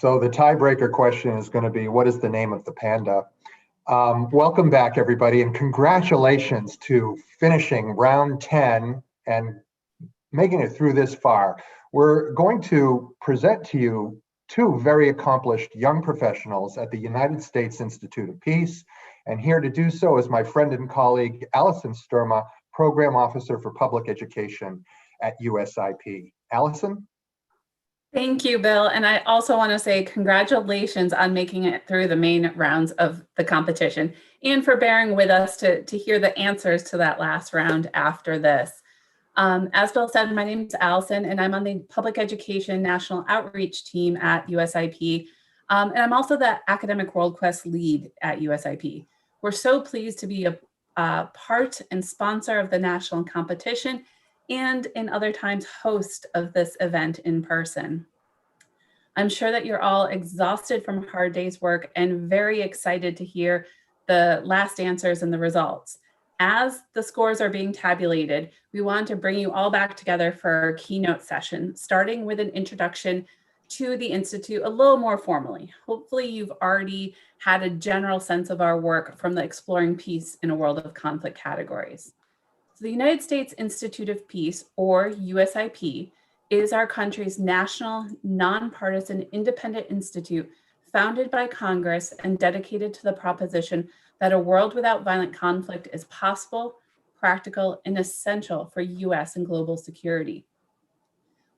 So the tiebreaker question is going to be, what is the name of the panda? Welcome back, everybody, and congratulations to finishing round 10 and making it through this far. We're going to present to you two very accomplished young professionals at the United States Institute of Peace. And here to do so is my friend and colleague, Allison Sturma, Program Officer for Public Education at USIP. Allison? Thank you, Bill. And I also want to say congratulations on making it through the main rounds of the competition and for bearing with us to hear the answers to that last round after this. As Bill said, my name is Allison, and I'm on the Public Education National Outreach team at USIP. And I'm also the Academic WorldQuest lead at USIP. We're so pleased to be a part and sponsor of the national competition, and in other times host of this event in person. I'm sure that you're all exhausted from a hard day's work and very excited to hear the last answers and the results. As the scores are being tabulated, we want to bring you all back together for our keynote session, starting with an introduction to the Institute a little more formally. Hopefully you've already had a general sense of our work from the Exploring Peace in a World of Conflict categories. So the United States Institute of Peace, or USIP, is our country's national, nonpartisan, independent institute founded by Congress and dedicated to the proposition that a world without violent conflict is possible, practical, and essential for US and global security.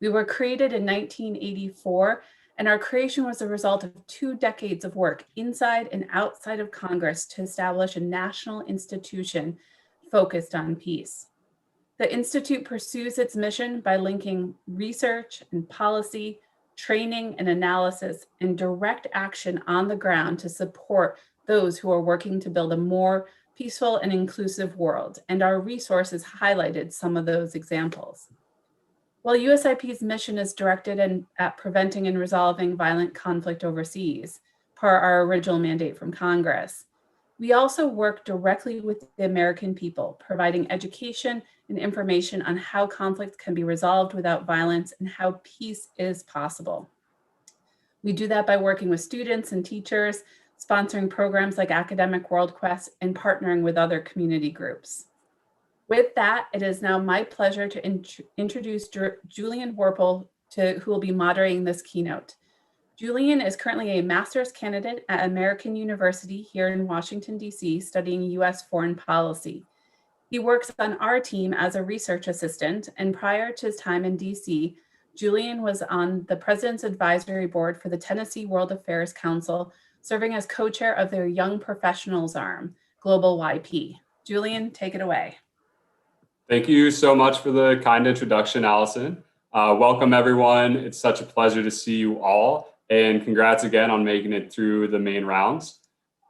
We were created in 1984, and our creation was a result of 2 decades of work inside and outside of Congress to establish a national institution focused on peace. The Institute pursues its mission by linking research and policy, training and analysis, and direct action on the ground to support those who are working to build a more peaceful and inclusive world, and our resources highlighted some of those examples. While USIP's mission is directed at preventing and resolving violent conflict overseas, per our original mandate from Congress, we also work directly with the American people, providing education and information on how conflict can be resolved without violence and how peace is possible. We do that by working with students and teachers, sponsoring programs like Academic WorldQuest, and partnering with other community groups. With that, it is now my pleasure to introduce Julian Warple, who will be moderating this keynote. Julian is currently a master's candidate at American University here in Washington, D.C., studying U.S. foreign policy. He works on our team as a research assistant, and prior to his time in D.C., Julian was on the President's Advisory Board for the Tennessee World Affairs Council, serving as co-chair of their Young Professionals Arm, Global YP. Julian, take it away. Thank you so much for the kind introduction, Allison. Welcome, everyone. It's such a pleasure to see you all. And congrats again on making it through the main rounds.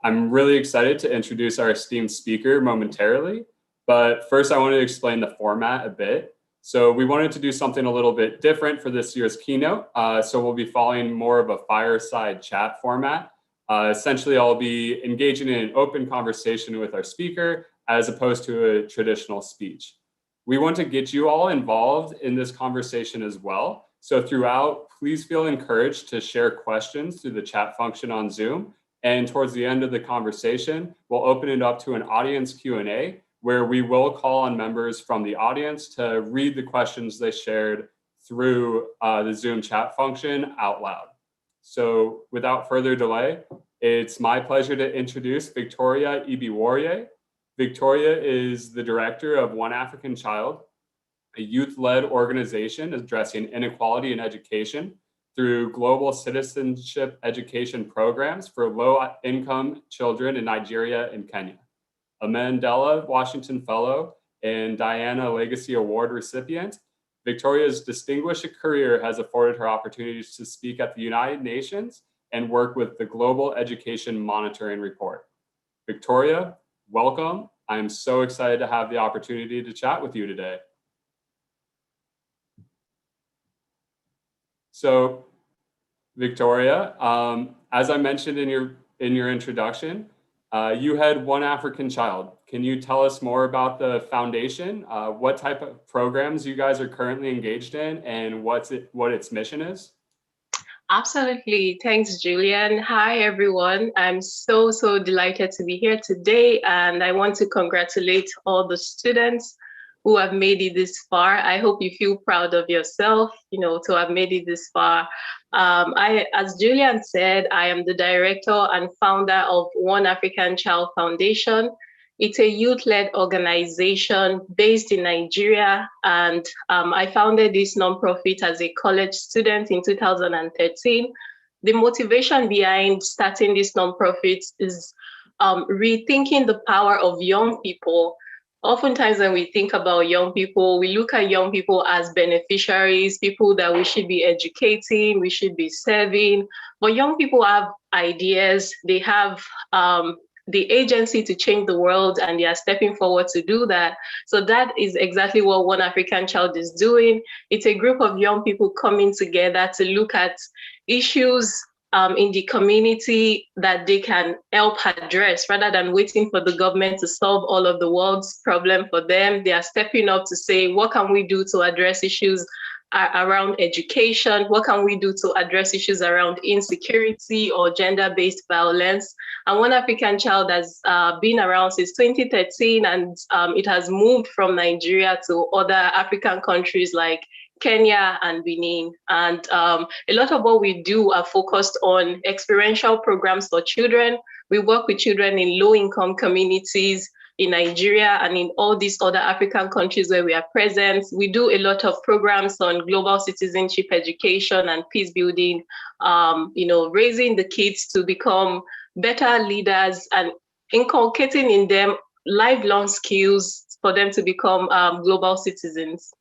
I'm really excited to introduce our esteemed speaker momentarily, but first I want to explain the format a bit. So we wanted to do something a little bit different for this year's keynote. So we'll be following more of a fireside chat format. Essentially, I'll be engaging in an open conversation with our speaker as opposed to a traditional speech. We want to get you all involved in this conversation as well. So throughout, please feel encouraged to share questions through the chat function on Zoom. And towards the end of the conversation, we'll open it up to an audience Q&A where we will call on members from the audience to read the questions they shared through the Zoom chat function out loud. So without further delay, it's my pleasure to introduce Victoria Ibiworye. Victoria is the director of One African Child, a youth-led organization addressing inequality in education through global citizenship education programs for low-income children in Nigeria and Kenya. A Mandela Washington Fellow and Diana Legacy Award recipient, Victoria's distinguished career has afforded her opportunities to speak at the United Nations and work with the Global Education Monitoring Report. Victoria, welcome. I am so excited to have the opportunity to chat with you today. So, Victoria, as I mentioned in your introduction, you had One African Child. Can you tell us more about the foundation? What type of programs you guys are currently engaged in, and what its mission is? Absolutely. Thanks, Julian. Hi, everyone. I'm so delighted to be here today. And I want to congratulate all the students who have made it this far. I hope you feel proud of yourself, to have made it this far. As Julian said, I am the director and founder of One African Child Foundation. It's a youth-led organization based in Nigeria, and I founded this nonprofit as a college student in 2013. The motivation behind starting this nonprofit is rethinking the power of young people. Oftentimes when we think about young people, we look at young people as beneficiaries, people that we should be educating, we should be serving, but young people have ideas, they have the agency to change the world, and they are stepping forward to do that. So that is exactly what One African Child is doing. It's a group of young people coming together to look at issues in the community that they can help address, rather than waiting for the government to solve all of the world's problem for them. They are stepping up to say, what can we do to address issues around education? What can we do to address issues around insecurity or gender-based violence? And One African Child has been around since 2013, and it has moved from Nigeria to other African countries like Kenya and Benin. And a lot of what we do are focused on experiential programs for children. We work with children in low-income communities in Nigeria and in all these other African countries where we are present. We do a lot of programs on global citizenship education and peace building, raising the kids to become better leaders and inculcating in them lifelong skills for them to become global citizens.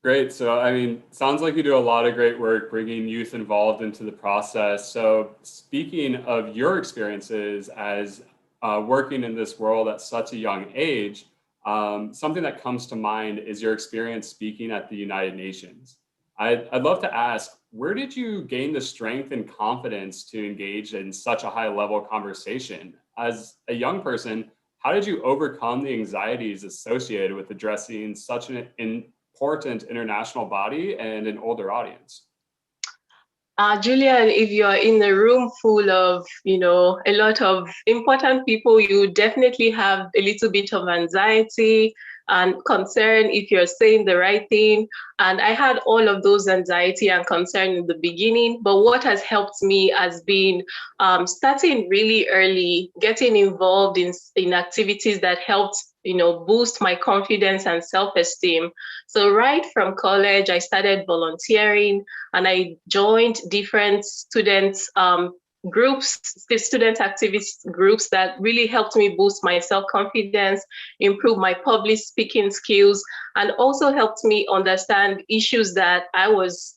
Great. So, I mean, sounds like you do a lot of great work bringing youth involved into the process. So speaking of your experiences as working in this world at such a young age, something that comes to mind is your experience speaking at the United Nations. I'd love to ask, where did you gain the strength and confidence to engage in such a high level conversation? As a young person, how did you overcome the anxieties associated with addressing such an important international body and an older audience? Julian, if you're in a room full of, a lot of important people, you definitely have a little bit of anxiety and concern if you're saying the right thing. And I had all of those anxiety and concern in the beginning, but what has helped me has been starting really early, getting involved in activities that helped boost my confidence and self-esteem. So right from college, I started volunteering and I joined different students groups, student activity groups that really helped me boost my self-confidence, improve my public speaking skills, and also helped me understand issues that I was,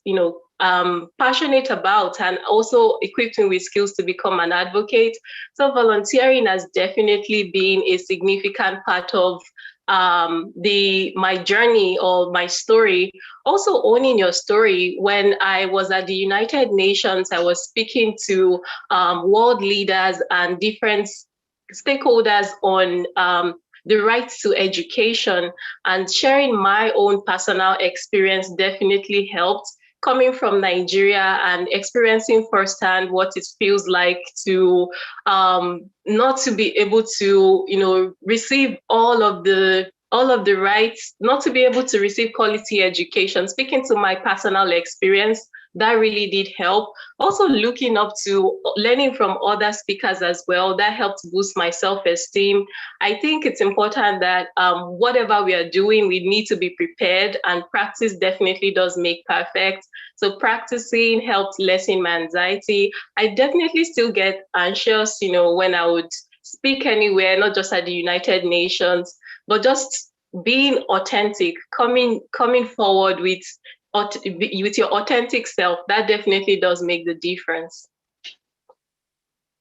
passionate about, and also equipped me with skills to become an advocate. So volunteering has definitely been a significant part of my journey or my story. Also owning your story. When I was at the United Nations, I was speaking to world leaders and different stakeholders on the right to education, and sharing my own personal experience definitely helped. Coming from Nigeria and experiencing firsthand what it feels like to not to be able to, receive all of the rights, not to be able to receive quality education. Speaking to my personal experience, that really did help. Also looking up to learning from other speakers as well, that helped boost my self-esteem. I think it's important that whatever we are doing, we need to be prepared, and practice definitely does make perfect. So practicing helped lessen my anxiety. I definitely still get anxious, when I would speak anywhere, not just at the United Nations, but just being authentic, coming forward with your authentic self, that definitely does make the difference.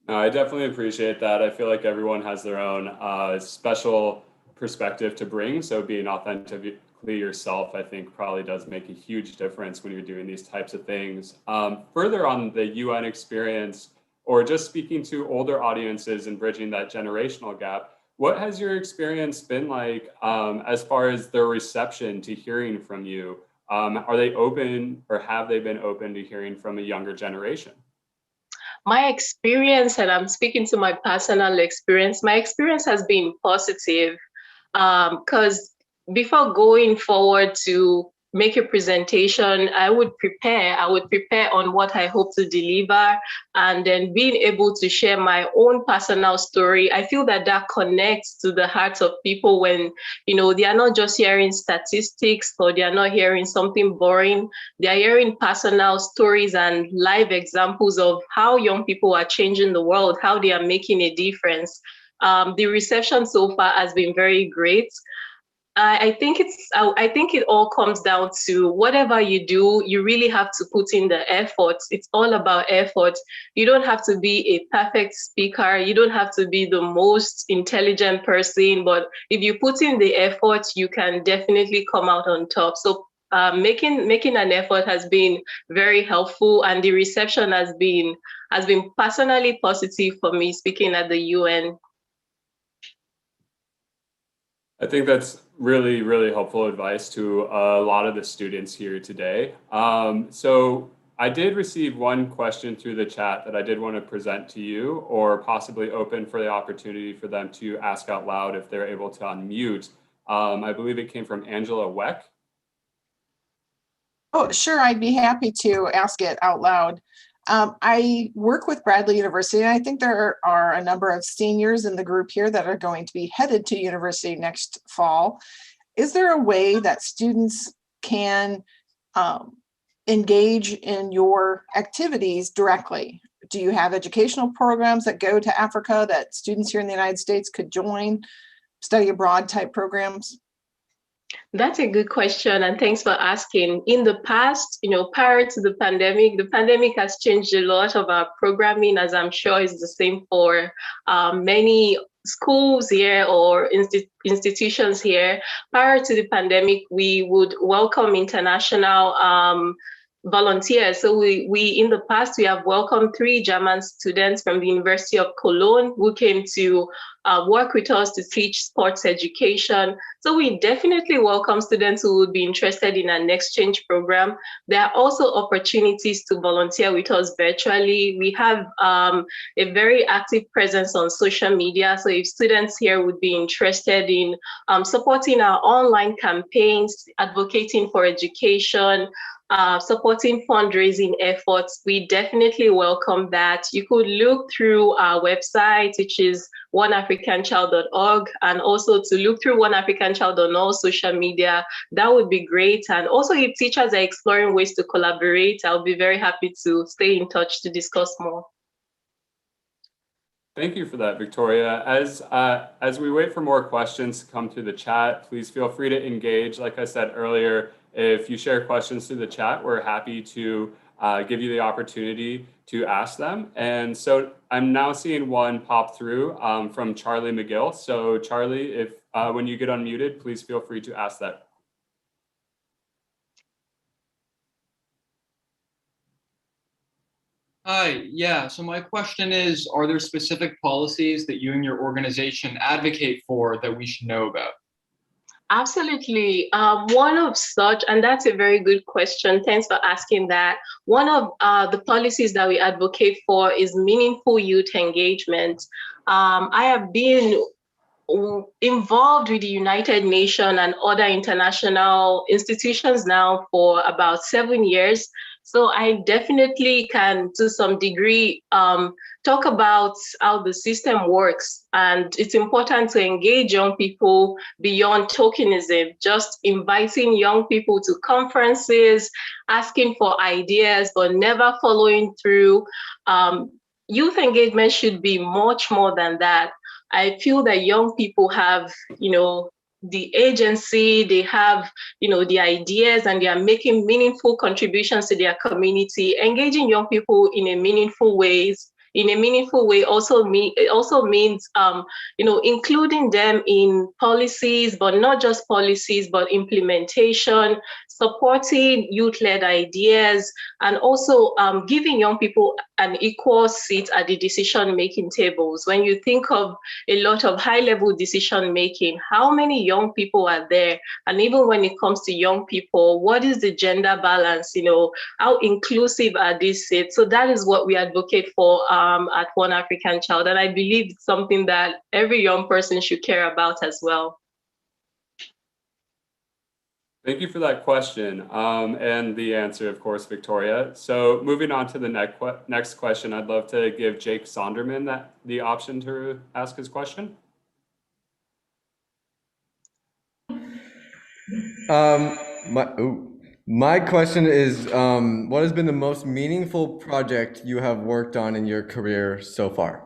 No, I definitely appreciate that. I feel like everyone has their own special perspective to bring. So being authentically yourself, I think, probably does make a huge difference when you're doing these types of things. Further on the UN experience, or just speaking to older audiences and bridging that generational gap, what has your experience been like as far as their reception to hearing from you? Are they open, or have they been open to hearing from a younger generation? My experience, and I'm speaking to my personal experience, my experience has been positive, because before going forward to make a presentation, I would prepare on what I hope to deliver, and then being able to share my own personal story. I feel that that connects to the hearts of people when, they are not just hearing statistics, or they are not hearing something boring. They are hearing personal stories and live examples of how young people are changing the world, how they are making a difference. The reception so far has been very great. I think it all comes down to whatever you do, you really have to put in the effort. It's all about effort. You don't have to be a perfect speaker. You don't have to be the most intelligent person, but if you put in the effort, you can definitely come out on top. So making an effort has been very helpful, and the reception has been personally positive for me speaking at the UN. I think that's really, really helpful advice to a lot of the students here today. So I did receive one question through the chat that I did want to present to you, or possibly open for the opportunity for them to ask out loud if they're able to unmute. I believe it came from Angela Weck. Oh, sure, I'd be happy to ask it out loud. I work with Bradley University, and I think there are a number of seniors in the group here that are going to be headed to university next fall. Is there a way that students can engage in your activities directly? Do you have educational programs that go to Africa that students here in the United States could join, study abroad type programs? That's a good question, and thanks for asking. In the past, prior to the pandemic has changed a lot of our programming, as I'm sure is the same for many schools here or institutions here. Prior to the pandemic, we would welcome international volunteers. So we in the past, we have welcomed 3 German students from the University of Cologne who came to work with us to teach sports education. So we definitely welcome students who would be interested in an exchange program. There are also opportunities to volunteer with us virtually. We have a very active presence on social media. So if students here would be interested in supporting our online campaigns, advocating for education, supporting fundraising efforts, we definitely welcome that. You could look through our website, which is oneafricanchild.org, and also to look through One African Child on all social media. That would be great. And also, if teachers are exploring ways to collaborate, I'll be very happy to stay in touch to discuss more. Thank you for that, Victoria. As we wait for more questions to come through the chat, please feel free to engage. Like I said earlier, if you share questions through the chat, we're happy to give you the opportunity to ask them. And so I'm now seeing one pop through from Charlie McGill. So Charlie, if when you get unmuted, please feel free to ask that. Hi, yeah, so my question is, are there specific policies that you and your organization advocate for that we should know about? Absolutely. One of such, and that's a very good question. Thanks for asking that. One of the policies that we advocate for is meaningful youth engagement. I have been involved with the United Nations and other international institutions now for about 7 years. So I definitely can, to some degree, talk about how the system works. And it's important to engage young people beyond tokenism, just inviting young people to conferences, asking for ideas, but never following through. Youth engagement should be much more than that. I feel that young people have, the agency, they have, the ideas, and they are making meaningful contributions to their community. Engaging young people in a meaningful ways in a meaningful way it also means including them in policies, but not just policies, but implementation, supporting youth-led ideas, and also giving young people an equal seat at the decision-making tables. When you think of a lot of high-level decision-making, how many young people are there? And even when it comes to young people, what is the gender balance? How inclusive are these seats? So that is what we advocate for at One African Child. And I believe it's something that every young person should care about as well. Thank you for that question and the answer, of course, Victoria. So moving on to the next question, I'd love to give Jake Sonderman the option to ask his question. My question is, what has been the most meaningful project you have worked on in your career so far?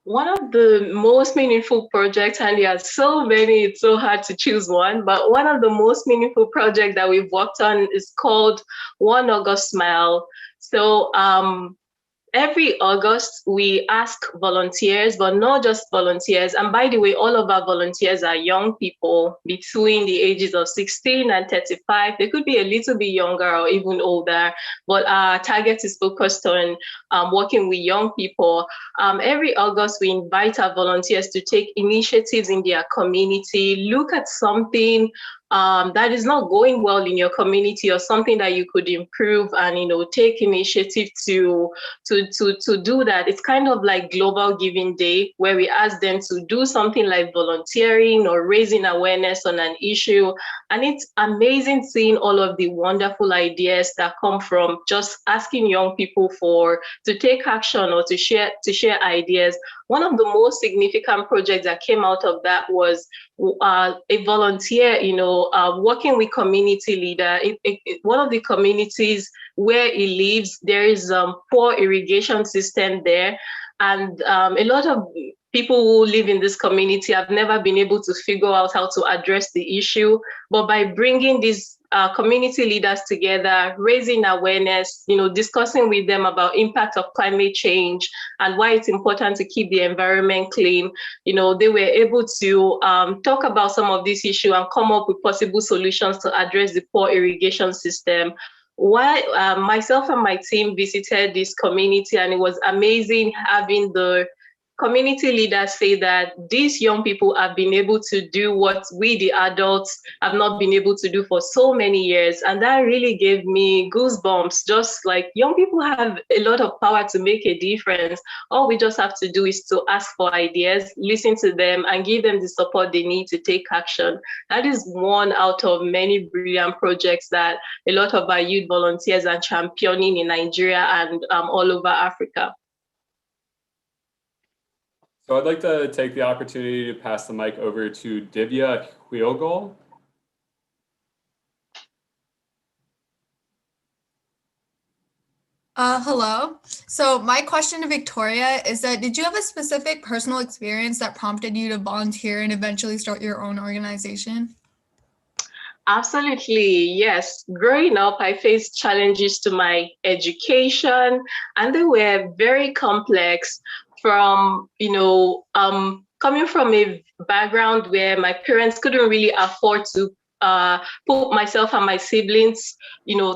One of the most meaningful projects, and there are so many, it's so hard to choose one, but one of the most meaningful projects that we've worked on is called 1 August Smile. So every August, we ask volunteers, but not just volunteers. And by the way, all of our volunteers are young people between the ages of 16 and 35. They could be a little bit younger or even older, but our target is focused on working with young people. Every August, we invite our volunteers to take initiatives in their community, look at something that is not going well in your community or something that you could improve, and take initiative to do that. It's kind of like Global Giving Day, where we ask them to do something like volunteering or raising awareness on an issue. And it's amazing seeing all of the wonderful ideas that come from just asking young people to take action or to share ideas. One of the most significant projects that came out of that was a volunteer, working with community leader. One of the communities where he lives, there is poor irrigation system there. And a lot of people who live in this community have never been able to figure out how to address the issue. But by bringing these community leaders together, raising awareness, discussing with them about impact of climate change and why it's important to keep the environment clean, they were able to talk about some of these issues and come up with possible solutions to address the poor irrigation system. While myself and my team visited this community, and it was amazing having the community leaders say that these young people have been able to do what we, the adults, have not been able to do for so many years. And that really gave me goosebumps. Just like, young people have a lot of power to make a difference. All we just have to do is to ask for ideas, listen to them, and give them the support they need to take action. That is one out of many brilliant projects that a lot of our youth volunteers are championing in Nigeria and all over Africa. So I'd like to take the opportunity to pass the mic over to Divya Huilgol. Hello. So my question to Victoria is that, did you have a specific personal experience that prompted you to volunteer and eventually start your own organization? Absolutely, yes. Growing up, I faced challenges to my education, and they were very complex. From, coming from a background where my parents couldn't really afford to put myself and my siblings,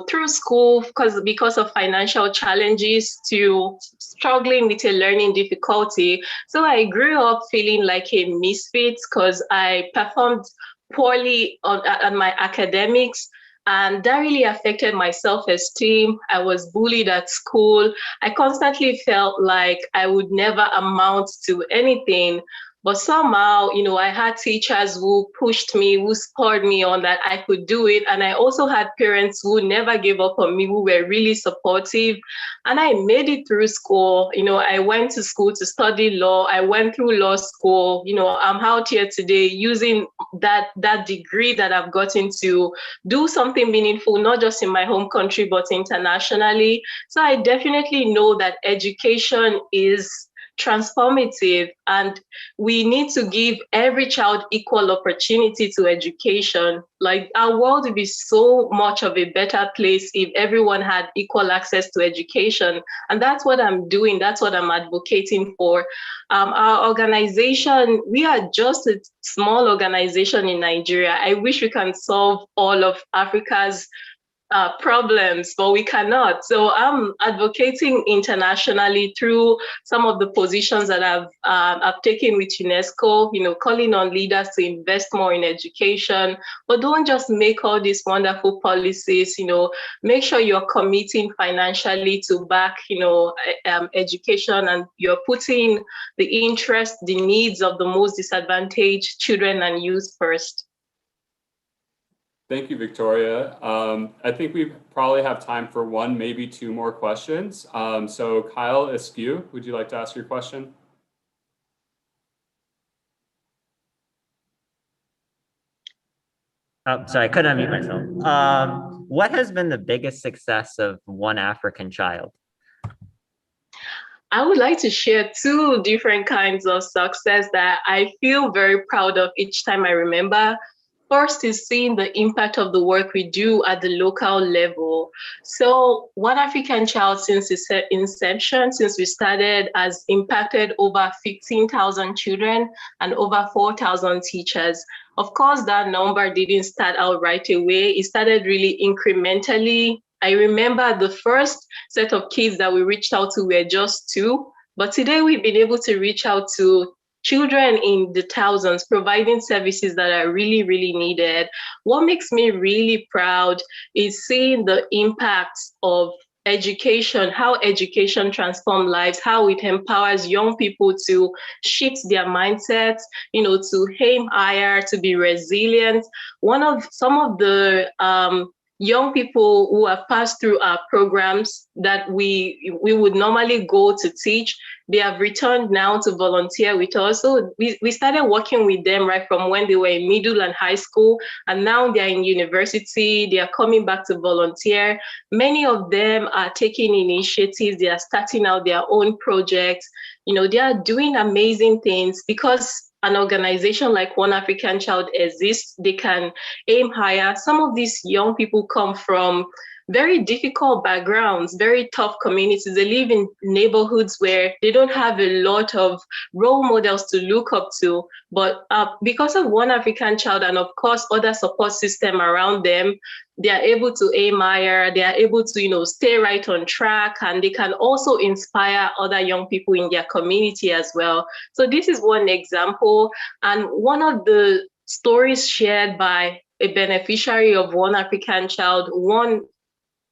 through school because of financial challenges, to struggling with a learning difficulty. So I grew up feeling like a misfit because I performed poorly on my academics. And that really affected my self-esteem. I was bullied at school. I constantly felt like I would never amount to anything. But somehow, I had teachers who pushed me, who spurred me on that I could do it. And I also had parents who never gave up on me, who were really supportive. And I made it through school. I went to school to study law. I went through law school. I'm out here today using that degree that I've gotten to do something meaningful, not just in my home country, but internationally. So I definitely know that education is transformative, and we need to give every child equal opportunity to education. Like, our world would be so much of a better place if everyone had equal access to education. And that's what I'm doing. That's what I'm advocating for. Our organization, we are just a small organization in Nigeria. I wish we can solve all of Africa's problems, but we cannot. So I'm advocating internationally through some of the positions that I've taken with UNESCO, you know, calling on leaders to invest more in education, but don't just make all these wonderful policies, you know, make sure you're committing financially to back, you know, education, and you're putting the interest, the needs of the most disadvantaged children and youth first. Thank you, Victoria. I think we probably have time for one, maybe two more questions. So Kyle Askew, would you like to ask your question? Oh, sorry, I couldn't unmute myself. What has been the biggest success of One African Child? I would like to share two different kinds of success that I feel very proud of each time I remember. First is seeing the impact of the work we do at the local level. So One African Child, since its inception, since we started, has impacted over 15,000 children and over 4,000 teachers. Of course, that number didn't start out right away. It started really incrementally. I remember the first set of kids that we reached out to were just 2, but today we've been able to reach out to children in the thousands, providing services that are really, really needed. What makes me really proud is seeing the impact of education, how education transforms lives, how it empowers young people to shift their mindsets, you know, to aim higher, to be resilient. Some of the young people who have passed through our programs that we would normally go to teach, they have returned now to volunteer with us. So we started working with them right from when they were in middle and high school, and now they're in university, they are coming back to volunteer. Many of them are taking initiatives, they are starting out their own projects. You know, they are doing amazing things because an organization like One African Child exists. They can aim higher. Some of these young people come from very difficult backgrounds, very tough communities. They live in neighborhoods where they don't have a lot of role models to look up to. But because of One African Child and of course other support system around them, they are able to aim higher, they are able to, you know, stay right on track, and they can also inspire other young people in their community as well. So this is one example. And one of the stories shared by a beneficiary of One African Child won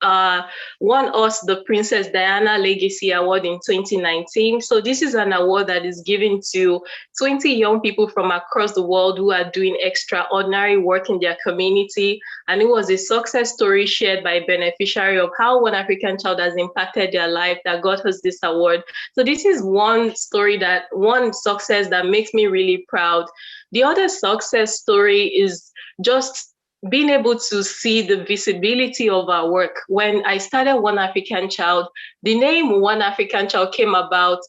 us the Princess Diana Legacy Award in 2019. So this is an award that is given to 20 young people from across the world who are doing extraordinary work in their community. And it was a success story shared by a beneficiary of how One African Child has impacted their life that got us this award. So this is one success that makes me really proud. The other success story is just being able to see the visibility of our work. When I started One African Child, the name One African Child came about.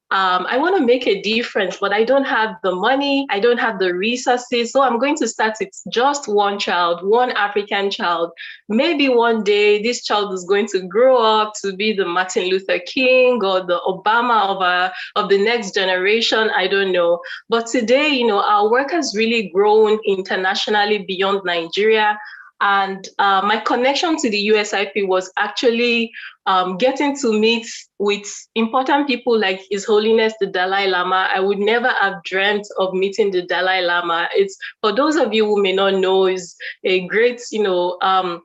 I want to make a difference, but I don't have the money, I don't have the resources, so I'm going to start with just one child, one African child. Maybe one day this child is going to grow up to be the Martin Luther King or the Obama of the next generation, I don't know. But today, you know, our work has really grown internationally beyond Nigeria. And my connection to the USIP was actually getting to meet with important people like His Holiness the Dalai Lama. I would never have dreamt of meeting the Dalai Lama. It's, for those of you who may not know, is a great, you know,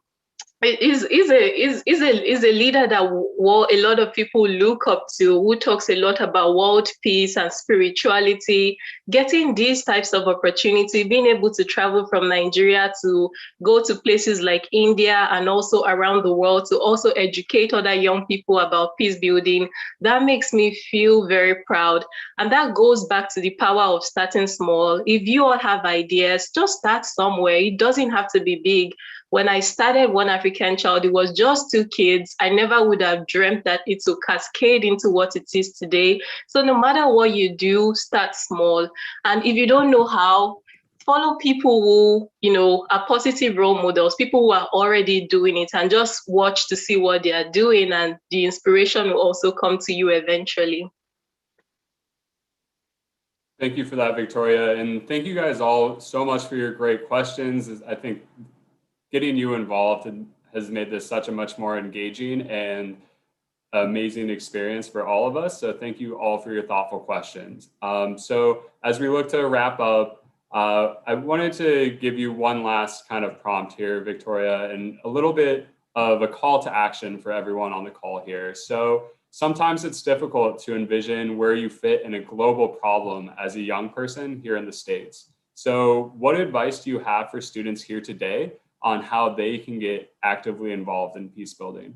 is a leader that a lot of people look up to, who talks a lot about world peace and spirituality. Getting these types of opportunity, being able to travel from Nigeria to go to places like India and also around the world to also educate other young people about peace building, that makes me feel very proud. And that goes back to the power of starting small. If you all have ideas, just start somewhere. It doesn't have to be big. When I started One African African child. It was just 2 kids. I never would have dreamt that it would cascade into what it is today. So no matter what you do, start small. And if you don't know how, follow people who, are positive role models, people who are already doing it, and just watch to see what they are doing, and the inspiration will also come to you eventually. Thank you for that, Victoria. And thank you guys all so much for your great questions. I think getting you involved has made this such a much more engaging and amazing experience for all of us. So thank you all for your thoughtful questions. So as we look to wrap up, I wanted to give you one last kind of prompt here, Victoria, and a little bit of a call to action for everyone on the call here. So sometimes it's difficult to envision where you fit in a global problem as a young person here in the States. So what advice do you have for students here today on how they can get actively involved in peace building?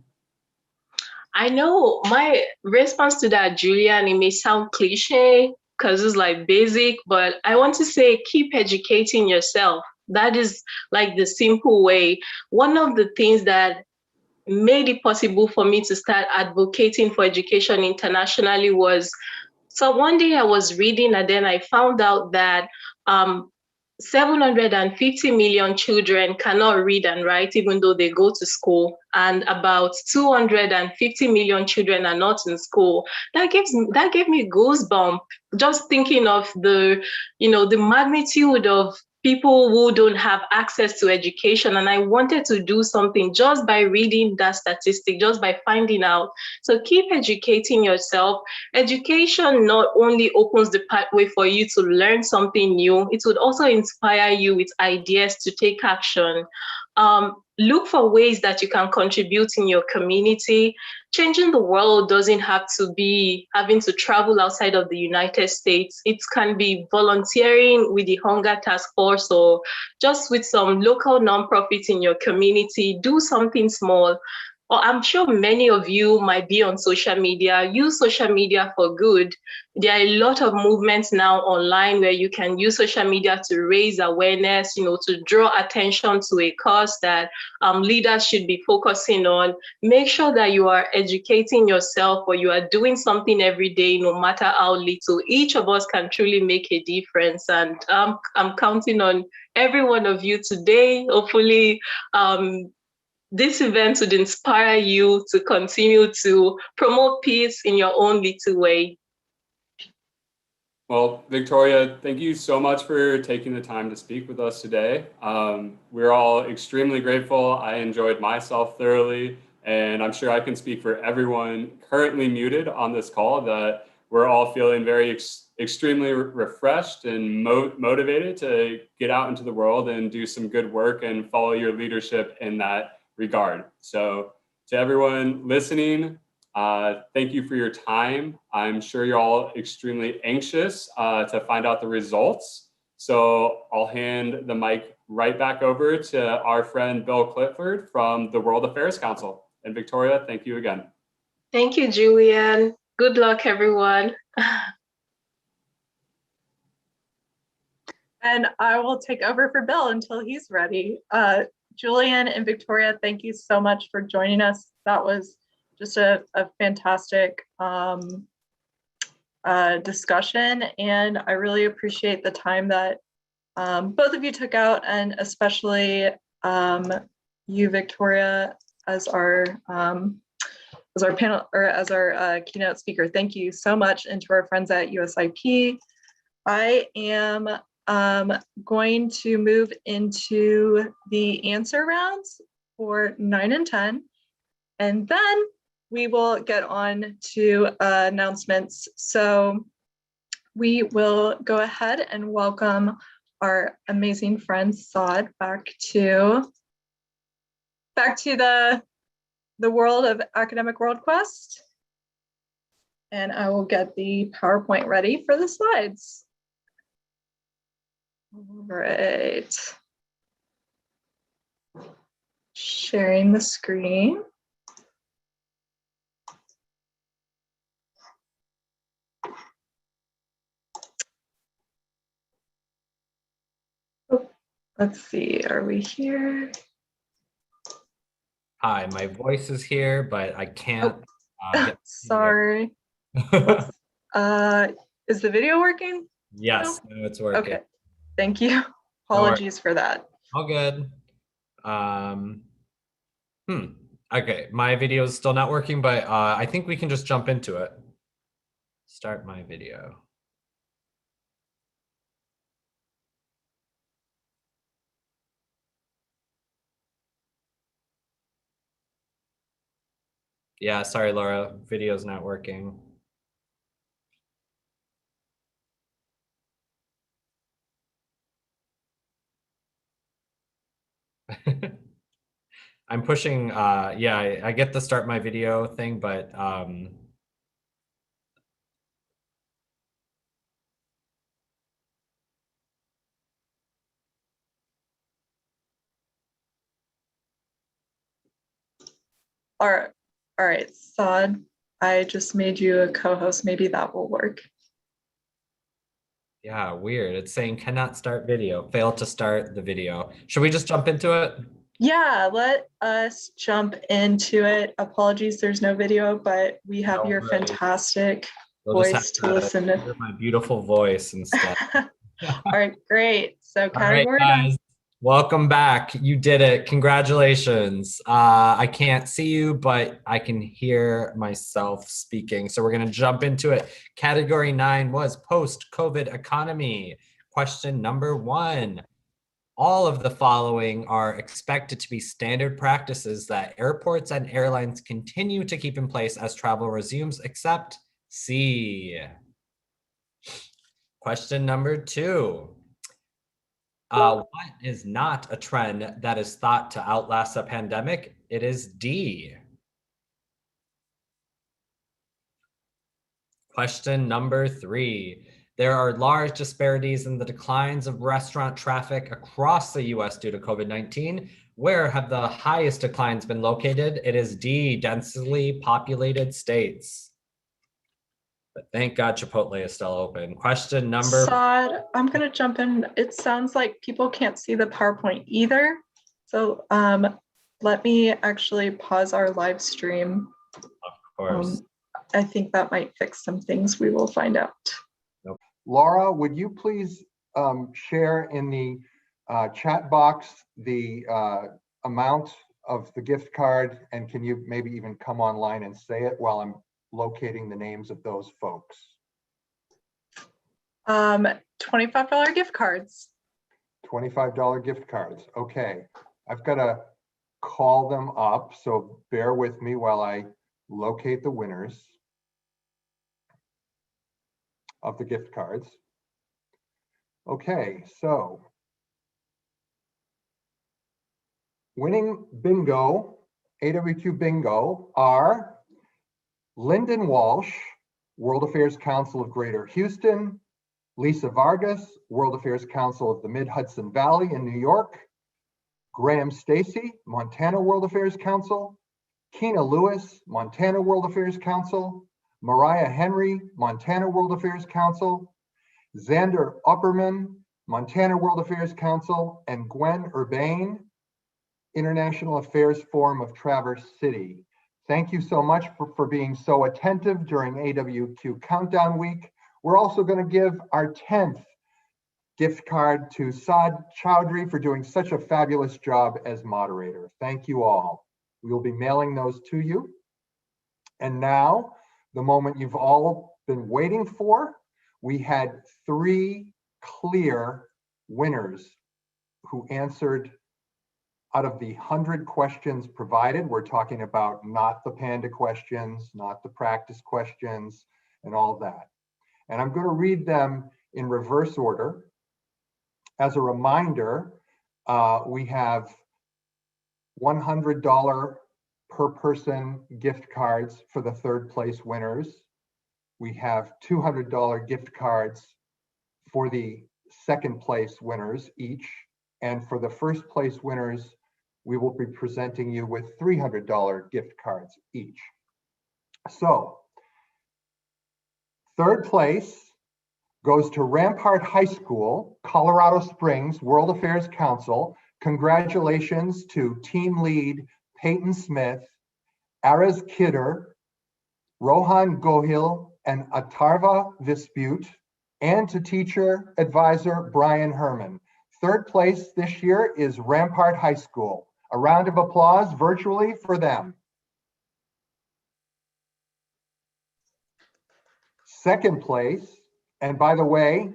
I know my response to that, Julian, it may sound cliche because it's like basic, but I want to say keep educating yourself. That is like the simple way. One of the things that made it possible for me to start advocating for education internationally was, so one day I was reading and then I found out that 750 million children cannot read and write even though they go to school, and about 250 million children are not in school. That gave me goosebumps just thinking of the magnitude of people who don't have access to education. And I wanted to do something just by reading that statistic, just by finding out. So keep educating yourself. Education not only opens the pathway for you to learn something new, it would also inspire you with ideas to take action. Look for ways that you can contribute in your community. Changing the world doesn't have to be having to travel outside of the United States. It can be volunteering with the Hunger Task Force or just with some local nonprofits in your community. Do something small. Or I'm sure many of you might be on social media. Use social media for good. There are a lot of movements now online where you can use social media to raise awareness, to draw attention to a cause that leaders should be focusing on. Make sure that you are educating yourself or you are doing something every day, no matter how little. Each of us can truly make a difference. And I'm counting on every one of you today. Hopefully, this event would inspire you to continue to promote peace in your own little way. Well, Victoria, thank you so much for taking the time to speak with us today. We're all extremely grateful. I enjoyed myself thoroughly, and I'm sure I can speak for everyone currently muted on this call that we're all feeling very extremely refreshed and motivated to get out into the world and do some good work and follow your leadership in that regard. So to everyone listening, thank you for your time. I'm sure you're all extremely anxious to find out the results. So I'll hand the mic right back over to our friend Bill Clifford from the World Affairs Council. And Victoria, thank you again. Thank you, Julian. Good luck, everyone. And I will take over for Bill until he's ready. Julian and Victoria, thank you so much for joining us. That was just a fantastic discussion, and I really appreciate the time that both of you took out, and especially you, Victoria, as our panel or as our keynote speaker. Thank you so much, and to our friends at USIP. I am going to move into the answer rounds for 9 and 10, and then we will get on to announcements. So we will go ahead and welcome our amazing friend Saad back to the world of academic WorldQuest. And I will get the PowerPoint ready for the slides. All right. Sharing the screen. Oh, let's see, are we here? Hi, my voice is here, but I can't. Sorry. Is the video working? Yes, No? no, it's working. Okay, thank you. Apologies for that. All good. Okay, my video is still not working, but I think we can just jump into it. Start my video. Yeah, sorry, Laura, video's not working. I'm pushing, yeah, I get the start my video thing, but All right, Saad, I just made you a co-host. Maybe that will work. yeah, weird. It's saying cannot start video, fail to start the video. Should we just jump into it? Yeah, let us jump into it. Apologies, there's no video, but we have your fantastic voice to listen to. Hear my beautiful voice instead. All right, great. So All category right, 9. guys. Welcome back. You did it. Congratulations. I can't see you, but I can hear myself speaking. So we're going to jump into it. Category 9 was post-COVID economy. Question number 1. All of the following are expected to be standard practices that airports and airlines continue to keep in place as travel resumes, except C. Question number 2. What is not a trend that is thought to outlast a pandemic? It is D. Question number 3. There are large disparities in the declines of restaurant traffic across the US due to COVID-19. Where have the highest declines been located? It is D, densely populated states. But thank God Chipotle is still open. Question number... Saad, I'm going to jump in. It sounds like people can't see the PowerPoint either. So let me actually pause our live stream. Of course. I think that might fix some things. We will find out. Nope. Laura, would you please share in the chat box the amount of the gift card, and can you maybe even come online and say it while I'm locating the names of those folks? $25 gift cards. $25 gift cards. Okay, I've got to call them up, so bear with me while I locate the winners of the gift cards. Okay, so winning bingo, AWQ bingo, are Lyndon Walsh, World Affairs Council of Greater Houston, Lisa Vargas, World Affairs Council of the Mid-Hudson Valley in New York, Graham Stacy, Montana World Affairs Council, Keena Lewis, Montana World Affairs Council, Mariah Henry, Montana World Affairs Council, Xander Upperman, Montana World Affairs Council, and Gwen Urbane, International Affairs Forum of Traverse City. Thank you so much for being so attentive during AWQ Countdown Week. We're also going to give our 10th gift card to Saad Chowdhury for doing such a fabulous job as moderator. Thank you all. We will be mailing those to you. And now, the moment you've all been waiting for, we had 3 clear winners who answered out of the 100 questions provided. We're talking about not the panda questions, not the practice questions, and all of that. And I'm going to read them in reverse order. As a reminder, we have $100 per person gift cards for the 3rd place winners. We have $200 gift cards for the 2nd place winners each. And for the 1st place winners, we will be presenting you with $300 gift cards each. So, 3rd place goes to Rampart High School, Colorado Springs, World Affairs Council. Congratulations to team lead Peyton Smith, Araz Kidder, Rohan Gohil, and Atarva Vispute, and to teacher advisor Brian Herman. Third place this year is Rampart High School. A round of applause virtually for them. Second place, and by the way,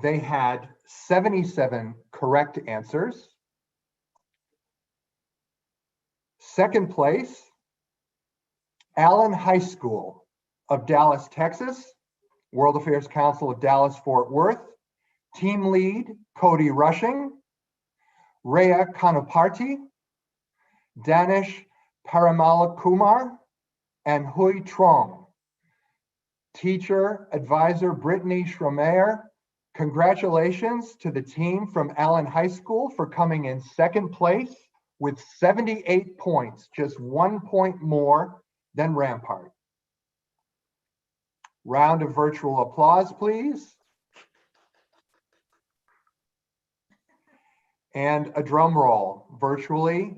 they had 77 correct answers. Second place, Allen High School of Dallas, Texas, World Affairs Council of Dallas-Fort Worth, team lead Cody Rushing, Rhea Kanaparti, Danish Paramalakumar, and Hui Trong. Teacher advisor Brittany Schromeyer, congratulations to the team from Allen High School for coming in second place with 78 points, just 1 point more than Rampart. Round of virtual applause, please. And a drum roll virtually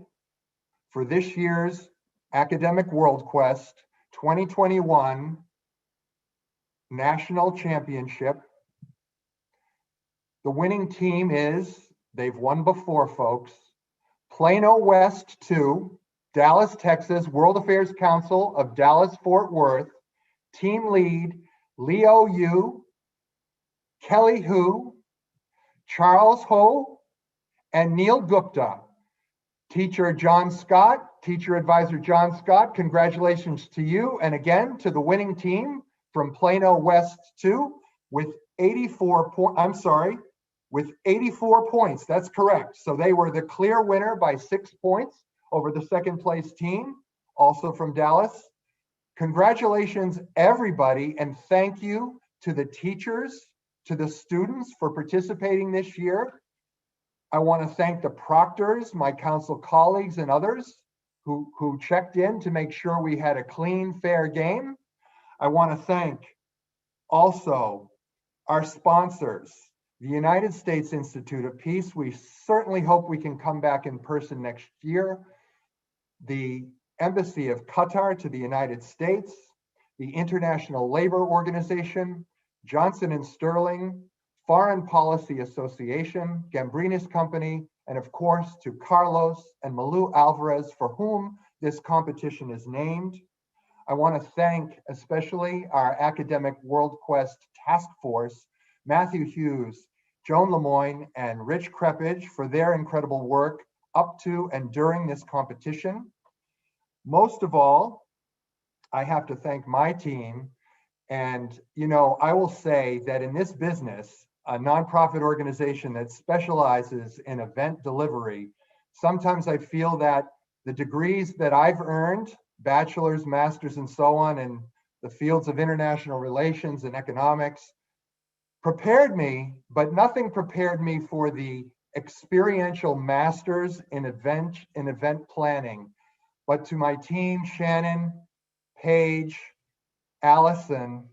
for this year's Academic WorldQuest 2021 National Championship. The winning team is, they've won before, folks, Plano West 2, Dallas, Texas, World Affairs Council of Dallas-Fort Worth, team lead Leo Yu, Kelly Hu, Charles Ho, and Neil Gupta. Teacher John Scott, teacher advisor John Scott, congratulations to you, and again to the winning team from Plano West 2 with 84 points. That's correct. So they were the clear winner by 6 points over the second place team, also from Dallas. Congratulations, everybody, and thank you to the teachers, to the students for participating this year. I want to thank the proctors, my council colleagues, and others who checked in to make sure we had a clean, fair game. I want to thank also our sponsors, the United States Institute of Peace. We certainly hope we can come back in person next year. The Embassy of Qatar to the United States, the International Labor Organization, Johnson & Sterling, Foreign Policy Association, Gambrinus Company, and of course to Carlos and Malu Alvarez, for whom this competition is named. I want to thank especially our Academic WorldQuest Task Force, Matthew Hughes, Joan Lemoyne, and Rich Crepage for their incredible work up to and during this competition. Most of all, I have to thank my team. And, you know, I will say that in this business, a nonprofit organization that specializes in event delivery, sometimes I feel that the degrees that I've earned, bachelor's, master's, and so on, in the fields of international relations and economics, prepared me, but nothing prepared me for the experiential masters in event planning. But to my team, Shannon, Paige, Allison,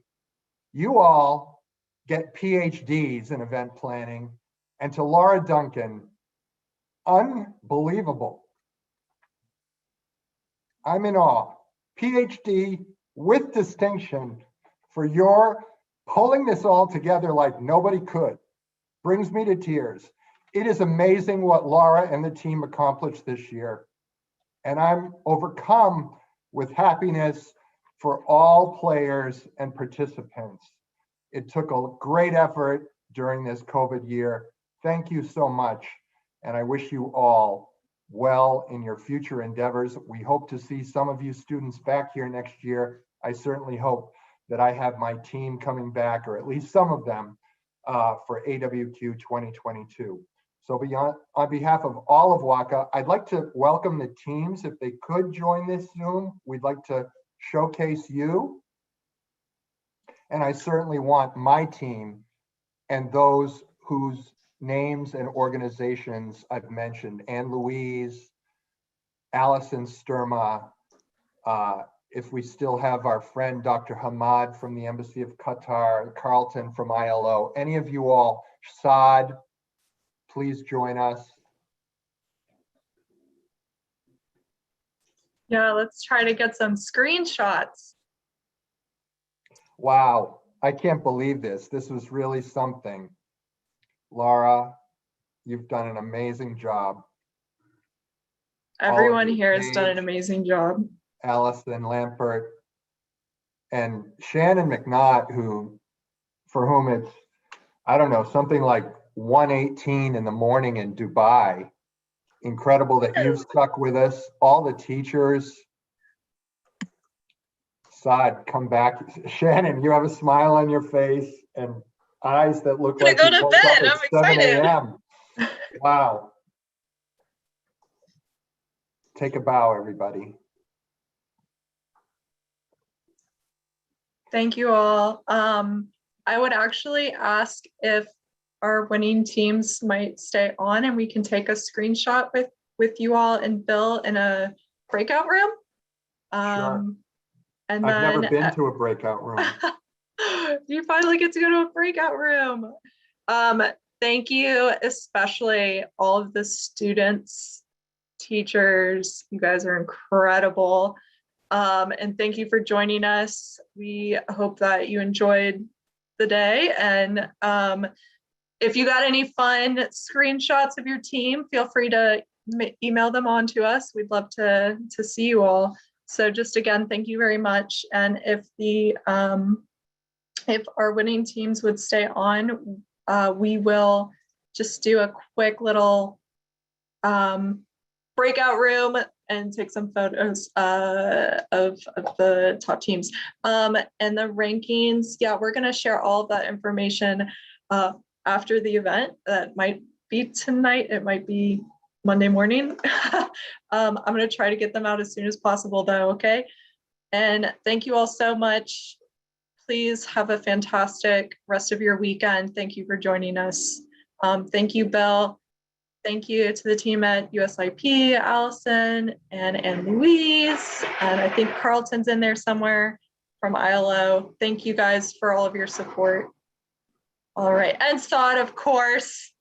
you all get PhDs in event planning. And to Laura Duncan, unbelievable. I'm in awe. PhD with distinction for your pulling this all together like nobody could. Brings me to tears. It is amazing what Laura and the team accomplished this year. And I'm overcome with happiness for all players and participants. It took a great effort during this COVID year. Thank you so much. And I wish you all well in your future endeavors. We hope to see some of you students back here next year. I certainly hope that I have my team coming back, or at least some of them, for AWQ 2022. So on behalf of all of WACA, I'd like to welcome the teams. If they could join this Zoom, we'd like to showcase you. And I certainly want my team and those whose names and organizations I've mentioned, Anne Louise, Allison Sturma, if we still have our friend Dr. Hamad from the Embassy of Qatar, Carlton from ILO, any of you all, Saad, please join us. Yeah, let's try to get some screenshots. Wow, I can't believe this. This was really something. Laura, you've done an amazing job. Everyone you, here has done an Paige, amazing job. Allison Lampert, and Shannon McNaught, for whom it's, I don't know, something like 1:18 in the morning in Dubai. Incredible that you've stuck with us. All the teachers. Saad, come back. Shannon, you have a smile on your face and eyes that look like go you to woke bed. up at I'm 7 excited. a.m. Wow. Take a bow, everybody. Thank you all. I would actually ask if our winning teams might stay on and we can take a screenshot with you all and Bill in a breakout room. Sure. And I've then, never been to a breakout room. you finally get to go to a breakout room. Thank you, especially all of the students, teachers. You guys are incredible. And thank you for joining us. We hope that you enjoyed the day. And if you got any fun screenshots of your team, feel free to email them on to us. We'd love to see you all. So just again, thank you very much. And if our winning teams would stay on, we will just do a quick little breakout room and take some photos of the top teams. And the rankings, yeah, we're gonna share all of that information after the event. That might be tonight, it might be Monday morning. I'm gonna try to get them out as soon as possible though, okay? And thank you all so much. Please have a fantastic rest of your weekend. Thank you for joining us. Thank you, Bill. Thank you to the team at USIP, Allison and Louise. And I think Carlton's in there somewhere from ILO. Thank you guys for all of your support. All right, and Saad, of course.